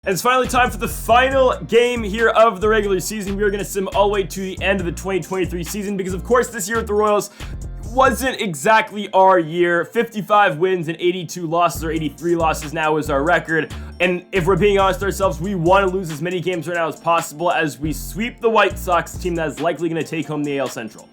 And it's finally time for the final game here of the regular season. We are going to sim all the way to the end of the 2023 season because, of course, this year at the Royals wasn't exactly our year. 55 wins and 82 losses, or 83 losses now is our record. And if we're being honest with ourselves, we want to lose as many games right now as possible as we sweep the White Sox, team that is likely going to take home the AL Central.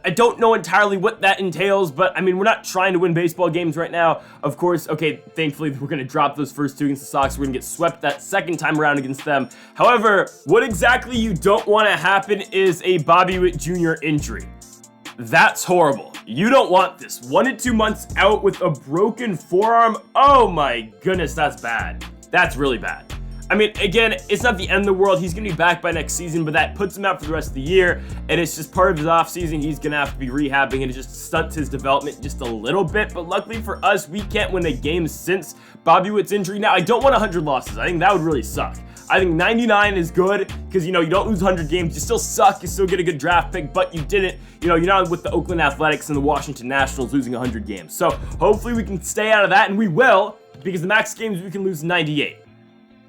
I don't know entirely what that entails, but I mean, we're not trying to win baseball games right now. Of course, okay, thankfully, we're going to drop those first two against the Sox. We're going to get swept that second time around against them. However, what exactly you don't want to happen is a Bobby Witt Jr. injury. That's horrible. You don't want this. 1 to 2 months out with a broken forearm. Oh my goodness, that's bad. That's really bad. I mean, again, it's not the end of the world. He's going to be back by next season, but that puts him out for the rest of the year, and it's just part of his offseason. He's going to have to be rehabbing, and it just stunts his development just a little bit. But luckily for us, we can't win a game since Bobby Witt's injury. Now, I don't want 100 losses. I think that would really suck. I think 99 is good because, you don't lose 100 games. You still suck. You still get a good draft pick, but you didn't. You're not with the Oakland Athletics and the Washington Nationals losing 100 games. So hopefully we can stay out of that, and we will, because the max games we can lose 98.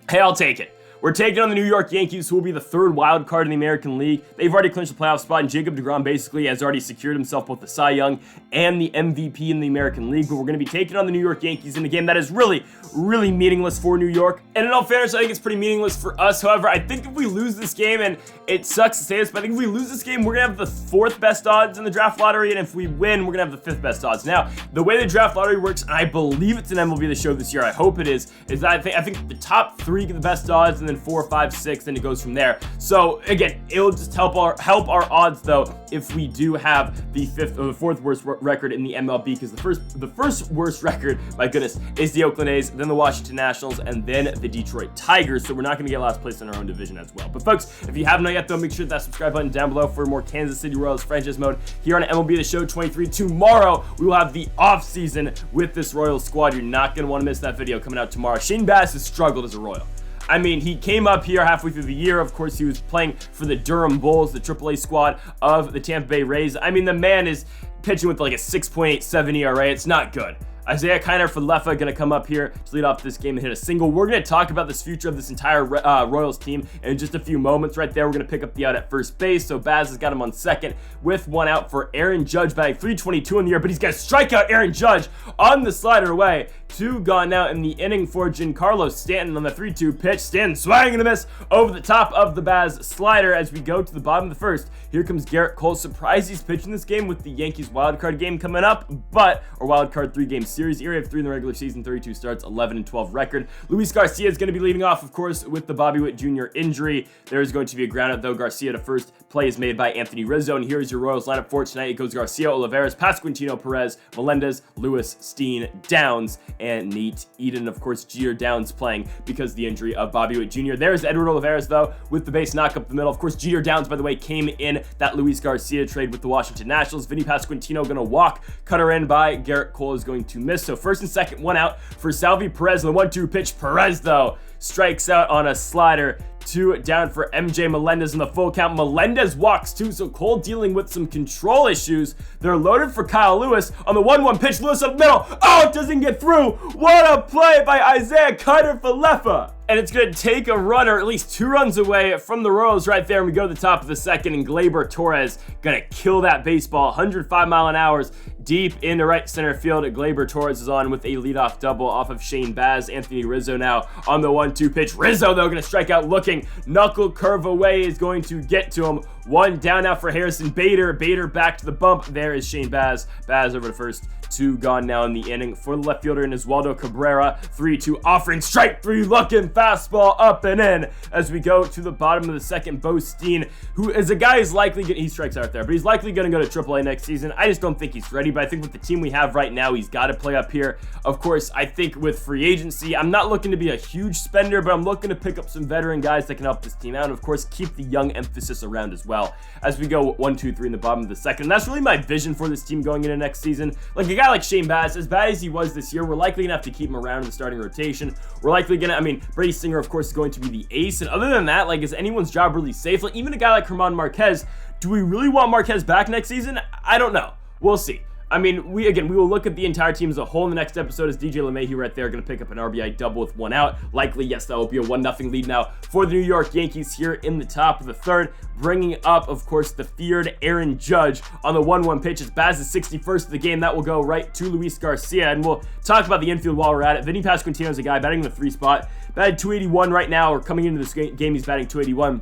Hey, I'll take it. We're taking on the New York Yankees, who will be the third wild card in the American League. They've already clinched the playoff spot, and Jacob deGrom basically has already secured himself both the Cy Young and the MVP in the American League. But we're going to be taking on the New York Yankees in a game that is really, really meaningless for New York. And in all fairness, I think it's pretty meaningless for us. However, I think if we lose this game, and it sucks to say this, but I think if we lose this game, we're going to have the fourth best odds in the draft lottery. And if we win, we're going to have the fifth best odds. Now, the way the draft lottery works, and I believe it's an MLB The Show this year, I hope it is that I think the top three get the best odds, and then 4, 5, 6, then it goes from there. So again, it'll just help our odds though if we do have the fifth or the fourth worst record in the MLB, because the first worst record, my goodness, is the Oakland A's, then the Washington Nationals, and then the Detroit Tigers. So we're not going to get last place in our own division as well. But folks, if you haven't yet though, make sure that subscribe button down below for more Kansas City Royals franchise mode here on MLB The Show 23. Tomorrow we will have the off season with this Royals squad. You're not going to want to miss that video coming out tomorrow. Shane Baz has struggled as a Royal. I mean, he came up here halfway through the year. Of course, he was playing for the Durham Bulls, the AAA squad of the Tampa Bay Rays. I mean, the man is pitching with like a 6.87 ERA. It's not good. Isaiah Kiner for Leffa going to come up here to lead off this game and hit a single. We're going to talk about this future of this entire Royals team in just a few moments. Right there, we're going to pick up the out at first base. So Baz has got him on second with one out for Aaron Judge, batting .322 in the year, but he's got to strike out Aaron Judge on the slider away. 2 gone now in the inning for Giancarlo Stanton on the 3-2 pitch. Stanton swinging and a miss over the top of the Baz slider as we go to the bottom of the first. Here comes Garrett Cole. Surprised he's pitching this game with the Yankees wildcard game coming up, or wildcard 3-game series. ERA of 3 in the regular season, 32 starts, 11-12 record. Luis Garcia is going to be leading off, of course, with the Bobby Witt Jr. injury. There is going to be a groundout, though. Garcia to first. Play is made by Anthony Rizzo, and here's your Royals lineup for tonight. It goes Garcia, Olivares, Pasquantino, Perez, Melendez, Lewis, Steen, Downs, and Nate Eden. Of course, Jeter Downs playing because of the injury of Bobby Witt Jr. There's Edward Olivares, though, with the base knock up the middle. Of course, Jeter Downs, by the way, came in that Luis Garcia trade with the Washington Nationals. Vinny Pasquantino going to walk. Cutter in by Garrett Cole is going to miss. So first and second, one out for Salvi Perez. And the 1-2 pitch, Perez, though, strikes out on a slider. 2 down for MJ Melendez in the full count. Melendez walks too, so Cole dealing with some control issues. They're loaded for Kyle Lewis on the 1-1 pitch. Lewis up middle. Oh, it doesn't get through. What a play by Isaiah Kiner for Leffa. And it's going to take a run, or at least 2 runs away from the Royals right there. And we go to the top of the second, and Gleyber Torres going to kill that baseball. 105 mile an hour deep into right center field. Gleyber Torres is on with a leadoff double off of Shane Baz. Anthony Rizzo now on the 1-2 pitch. Rizzo, though, going to strike out looking. Knuckle curve away is going to get to him. 1 down now for Harrison Bader. Bader back to the bump. There is Shane Baz. Baz over to first. 2 gone now in the inning for the left fielder and Oswaldo Cabrera. 3-2 offering, strike 3 looking, fastball up and in as we go to the bottom of the second. Bo Steen, who is a guy who's likely he strikes out there, but he's likely going to go to AAA next season. I just don't think he's ready, but I think with the team we have right now, he's got to play up here. Of course, I think with free agency, I'm not looking to be a huge spender, but I'm looking to pick up some veteran guys that can help this team out, and of course, keep the young emphasis around as well as we go 1, 2, 3 in the bottom of the second. And that's really my vision for this team going into next season. Like a guy like Shane Baz, as bad as he was this year, we're likely gonna have to keep him around in the starting rotation. We're likely gonna, Brady Singer, of course, is going to be the ace. And other than that, like, is anyone's job really safe? Like, even a guy like German Marquez, do we really want Marquez back next season? I don't know. We'll see. I mean, we will look at the entire team as a whole in the next episode as DJ LeMahieu right there going to pick up an RBI double with one out. Likely, yes, that will be a 1-0 lead now for the New York Yankees here in the top of the third. Bringing up, of course, the feared Aaron Judge on the 1-1 pitch. It's Baz's 61st of the game. That will go right to Luis Garcia. And we'll talk about the infield while we're at it. Vinny Pasquantino is a guy batting in the 3 spot. Batted 281 right now, or coming into this game, he's batting 281.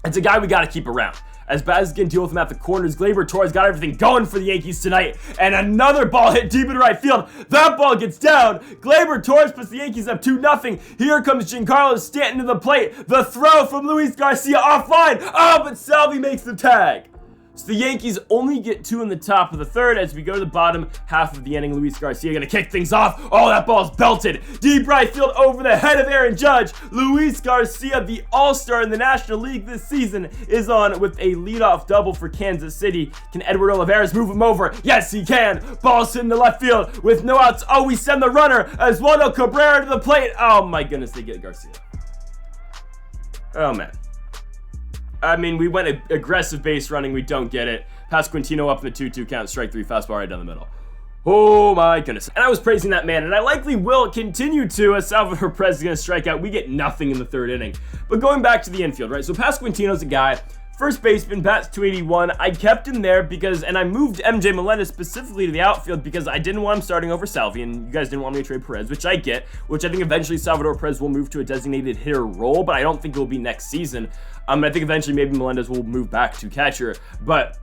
It's a guy we got to keep around. As Baz is going to deal with him at the corners, Gleyber Torres got everything going for the Yankees tonight. And another ball hit deep in right field. That ball gets down. Gleyber Torres puts the Yankees up 2-0. Here comes Giancarlo Stanton to the plate. The throw from Luis Garcia offline. Oh, but Salvi makes the tag. So the Yankees only get 2 in the top of the third. As we go to the bottom half of the inning, Luis Garcia going to kick things off. Oh, that ball's belted. Deep right field over the head of Aaron Judge. Luis Garcia, the all-star in the National League this season, is on with a leadoff double for Kansas City. Can Edward Olivares move him over? Yes, he can. Ball's in the left field with no outs. Oh, we send the runner Oswaldo Cabrera to the plate. Oh, my goodness, they get Garcia. Oh, man. I mean, we went aggressive base running. We don't get it. Pasquantino up in the 2-2 count. Strike 3 fastball right down the middle. Oh my goodness. And I was praising that man, and I likely will continue to as Salvador Perez is going to strike out. We get nothing in the third inning. But going back to the infield, right? So Pasquantino's a guy, first baseman, bats 281. I kept him there because, and I moved MJ Melendez specifically to the outfield because I didn't want him starting over Salvi, and you guys didn't want me to trade Perez, which I get, which I think eventually Salvador Perez will move to a designated hitter role, but I don't think it will be next season. I think eventually maybe Melendez will move back to catcher, but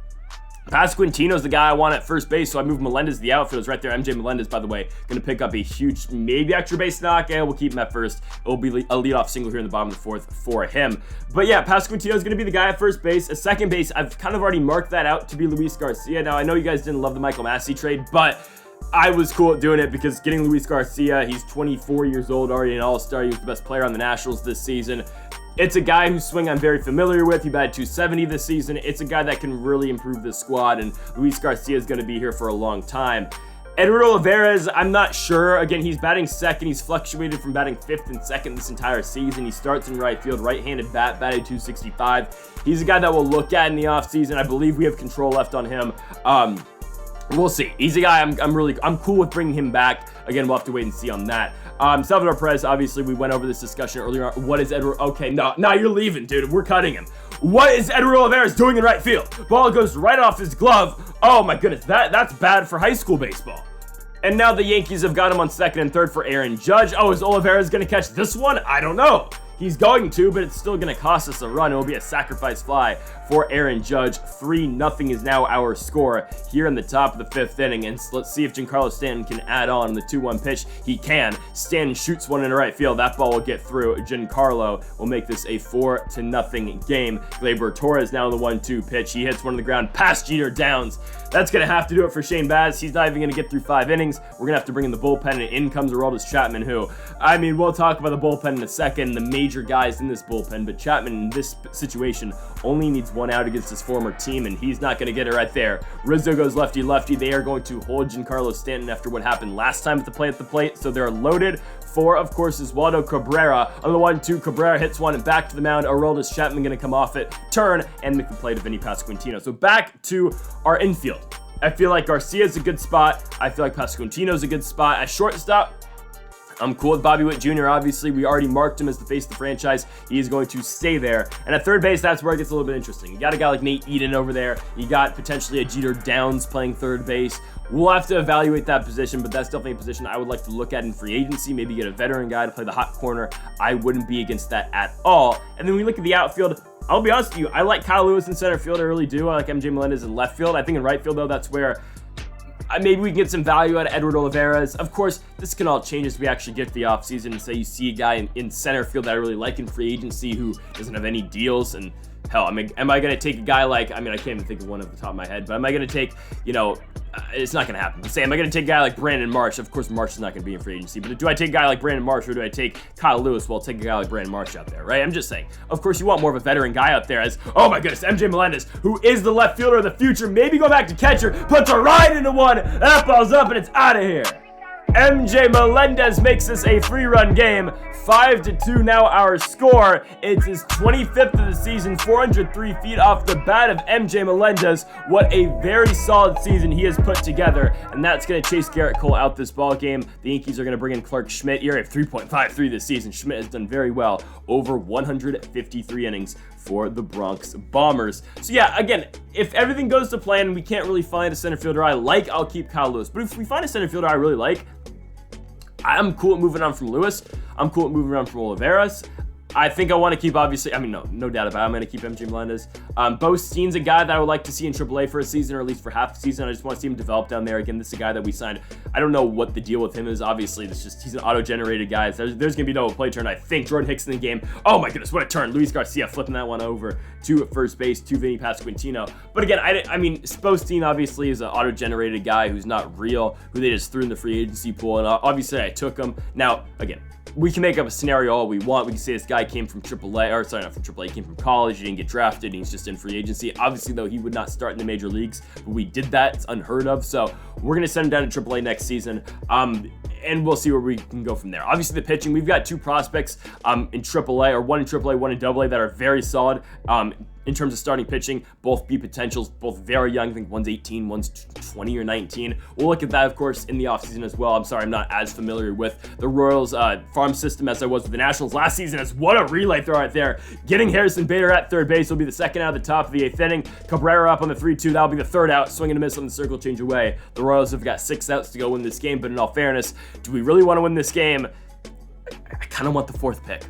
Pasquantino's the guy I want at first base, so I moved Melendez to the outfield. It's right there. MJ Melendez, by the way, going to pick up a huge, maybe extra base knock, and we'll keep him at first. It will be a leadoff single here in the bottom of the fourth for him. But yeah, Pasquantino's going to be the guy at first base. At second base, I've kind of already marked that out to be Luis Garcia. Now, I know you guys didn't love the Michael Massey trade, but I was cool at doing it because getting Luis Garcia, he's 24 years old, already an all-star. He was the best player on the Nationals this season. It's a guy whose swing I'm very familiar with. He batted 270 this season. It's a guy that can really improve this squad, and Luis Garcia is going to be here for a long time. Edward Olivares, I'm not sure. Again, he's batting second. He's fluctuated from batting 5th and 2nd this entire season. He starts in right field, right-handed bat, batted 265. He's a guy that we'll look at in the offseason. I believe we have control left on him. We'll see. He's a guy I'm cool with bringing him back. Again, we'll have to wait and see on that. Salvador Perez, obviously, we went over this discussion earlier on. What is Edward? Okay, no, you're leaving, dude. We're cutting him. What is Edward Olivares doing in right field? Ball goes right off his glove. Oh, my goodness. That's bad for high school baseball. And now the Yankees have got him on second and third for Aaron Judge. Oh, is Olivares going to catch this one? I don't know. He's going to, but it's still going to cost us a run. It will be a sacrifice fly for Aaron Judge. 3-0 is now our score here in the top of the 5th inning. And let's see if Giancarlo Stanton can add on the 2-1 pitch. He can. Stanton shoots one in the right field. That ball will get through. Giancarlo will make this a 4-0 game. Gleyber Torres now on the 1-2 pitch. He hits one on the ground past Jeter Downs. That's going to have to do it for Shane Baz. He's not even going to get through 5 innings. We're going to have to bring in the bullpen, and in comes Aroldis Chapman, who, I mean, we'll talk about the bullpen in a second, the major guys in this bullpen, but Chapman in this situation only needs 1 out against his former team, and he's not going to get it right there. Rizzo goes lefty-lefty. They are going to hold Giancarlo Stanton after what happened last time at the plate, so they're loaded for, of course, Oswaldo Cabrera. On the 1-2, Cabrera hits one and back to the mound. Aroldis Chapman going to come off it, turn, and make the play to Vinny Pasquantino. So back to our infield. I feel like Garcia's a good spot. I feel like Pasquantino's a good spot. At shortstop, I'm cool with Bobby Witt Jr. Obviously, we already marked him as the face of the franchise. He is going to stay there. And at third base, that's where it gets a little bit interesting. You got a guy like Nate Eden over there. You got potentially a Jeter Downs playing third base. We'll have to evaluate that position, but that's definitely a position I would like to look at in free agency. Maybe get a veteran guy to play the hot corner. I wouldn't be against that at all. And then we look at the outfield. I'll be honest with you, I like Kyle Lewis in center field. I really do. I like MJ Melendez in left field. I think in right field, though, that's where maybe we can get some value out of Edward Olivares. Of course, this can all change as we actually get to the offseason and say you see a guy in center field that I really like in free agency who doesn't have any deals. And hell, I mean, am I going to take a guy like, I mean, I can't even think of one off the top of my head, but am I going to take, it's not going to happen. But say, am I going to take a guy like Brandon Marsh? Of course, Marsh is not going to be in free agency. But do I take a guy like Brandon Marsh or do I take Kyle Lewis? Well, I'll take a guy like Brandon Marsh out there, right? I'm just saying. Of course, you want more of a veteran guy out there as, oh my goodness, MJ Melendez, who is the left fielder of the future. Maybe go back to catcher, puts a ride into one. That ball's up and it's out of here. MJ Melendez makes this a 3-run game. 5-2 now our score. It's his 25th of the season, 403 feet off the bat of MJ Melendez. What a very solid season he has put together, and that's going to chase Garrett Cole out this ball game. The Yankees are going to bring in Clark Schmidt. ERA of 3.53 this season. Schmidt has done very well, over 153 innings for the Bronx Bombers. So yeah, again, if everything goes to plan, we can't really find a center fielder I like, I'll keep Kyle Lewis. But if we find a center fielder I really like, I'm cool at moving on from Lewis. I'm cool at moving on from Oliveras. I think I want to keep, obviously, no doubt about it, I'm going to keep MJ Melendez. Bo Steen's a guy that I would like to see in AAA for a season, or at least for half the season. I just want to see him develop down there. Again, this is a guy that we signed. I don't know what the deal with him is. Obviously, he's an auto-generated guy. There's going to be no play turn. I think Jordan Hicks in the game. Oh my goodness, what a turn. Luis Garcia flipping that one over to first base, to Vinny Pasquantino. But again, Bo Steen obviously is an auto-generated guy who's not real, who they just threw in the free agency pool, and obviously I took him. Now, again, we can make up a scenario all we want. We can say this guy came from AAA, or sorry, not from AAA, he came from college, he didn't get drafted, and he's just in free agency. Obviously, though, he would not start in the major leagues, but we did that. It's unheard of. So we're going to send him down to AAA next season. And we'll see where we can go from there. Obviously, the pitching, we've got 2 prospects in AAA, or 1 in AAA, 1 in AA, that are very solid in terms of starting pitching. Both B potentials, both very young. I think one's 18, one's 20 or 19. We'll look at that, of course, in the offseason as well. I'm sorry, I'm not as familiar with the Royals farm system as I was with the Nationals last season. As what a relay throw right there. Getting Harrison Bader at third base will be the second out of the top of the 8th inning. Cabrera up on the 3-2. That'll be the third out. Swing and a miss on the circle change away. The Royals have got 6 outs to go win this game, but in all fairness, do we really want to win this game? I kind of want the 4th pick.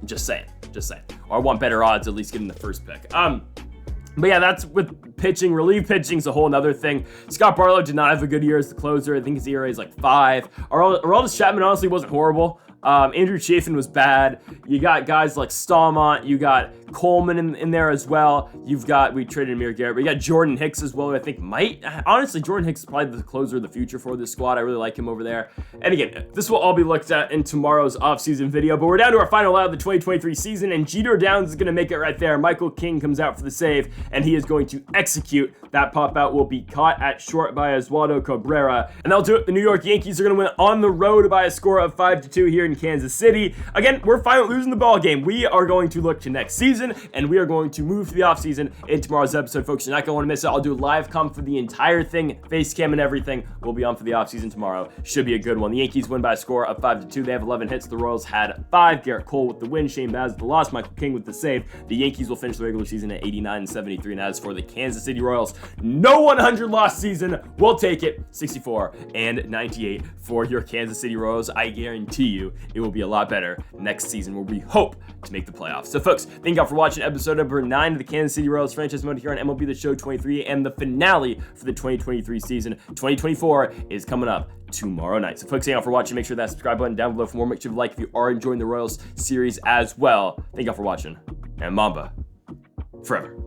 I'm just saying. Or I want better odds, at least getting the first pick. But yeah, that's with pitching. Relief pitching's a whole nother thing. Scott Barlow did not have a good year as the closer. I think his ERA is like 5. Aroldis Chapman honestly wasn't horrible. Andrew Chafin was bad. You got guys like Stallmont. You got Coleman in there as well. We traded Amir Garrett, but you got Jordan Hicks as well, who I think honestly, Jordan Hicks is probably the closer of the future for this squad. I really like him over there. And again, this will all be looked at in tomorrow's offseason video, but we're down to our final out of the 2023 season, and Jeter Downs is going to make it right there. Michael King comes out for the save, and he is going to execute. That pop out will be caught at short by Oswaldo Cabrera, and that'll do it. The New York Yankees are going to win on the road by a score of 5-2 here in Kansas City. Again, we're finally losing the ball game. We are going to look to next season, and we are going to move to the offseason in tomorrow's episode, folks. You're not going to want to miss it. I'll do a live comp for the entire thing, face cam and everything. We'll be on for the offseason tomorrow. Should be a good one. The Yankees win by a score of 5-2. They have 11 hits. The Royals had 5. Garrett Cole with the win, Shane Baz with the loss, Michael King with the save. The Yankees will finish the regular season at 89-73. And as for the Kansas City Royals, no 100 loss season. We'll take it. 64-98 for your Kansas City Royals. I guarantee you it will be a lot better next season, where we hope to make the playoffs. So folks, thank y'all for watching episode number 9 of the Kansas City Royals franchise mode here on MLB The Show 23, and the finale for the 2023 season. 2024 is coming up tomorrow night. So folks, thank y'all for watching. Make sure that subscribe button down below for more. Make sure to like if you are enjoying the Royals series as well. Thank y'all for watching, and Mamba forever.